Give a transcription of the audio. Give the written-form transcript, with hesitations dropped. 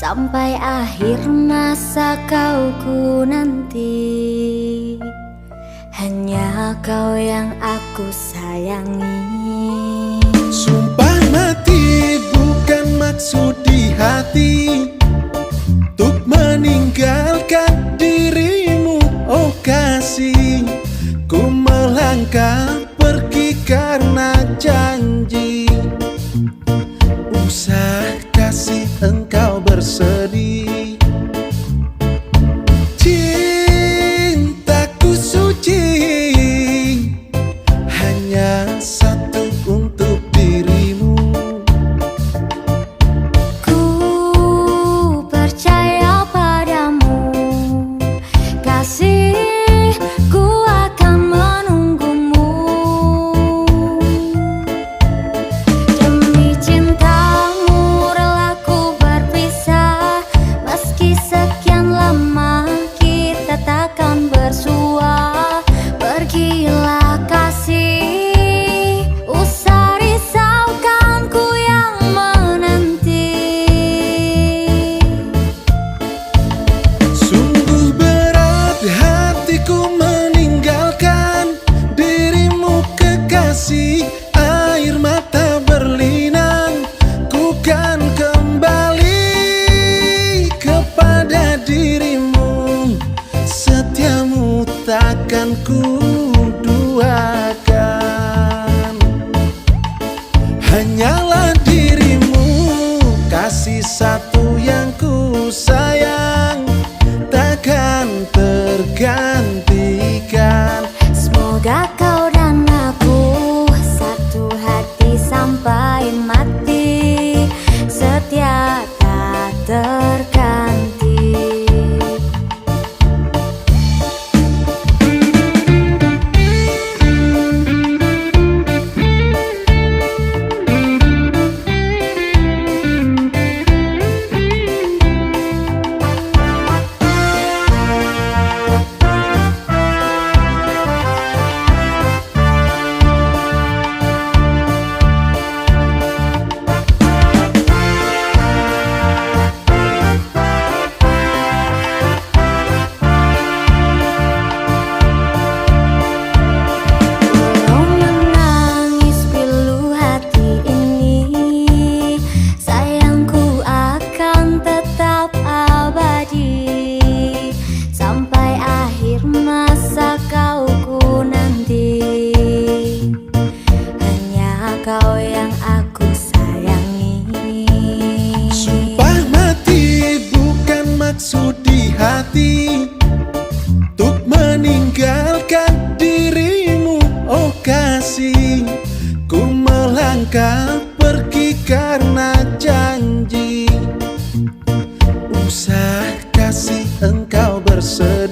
sampai akhir masa kau ku nanti. Hanya kau yang aku sayangi. Sumpah mati bukan maksud di hati untuk meninggalkan dirimu, oh kasih. Ku melangkah pergi karena janji, usah kasih engkau bersedih. Cintaku suci, hanya satu untuk dirimu. Ku percaya padamu, kasih. Ku akan menunggumu. Demi cintamu rela ku berpisah, meski sekian lama kita takkan bersua. Pergilah kasih, usah risaukan ku yang menanti. Sungguh berat hatiku meninggalkan dirimu kekasih. Air mata berlinang, ku kan kembali kepada dirimu. Setiamu takkan ku duakan, hanyalah dirimu, kasih satu yang ku sayang, takkan tergantikan. Semoga kau dan aku satu hati sampai mati, setia tak terganti. Kau yang aku sayangi. Sumpah mati bukan maksud di hati untuk meninggalkan dirimu, oh kasih. Ku melangkah pergi karena janji, usah kasih engkau bersedih.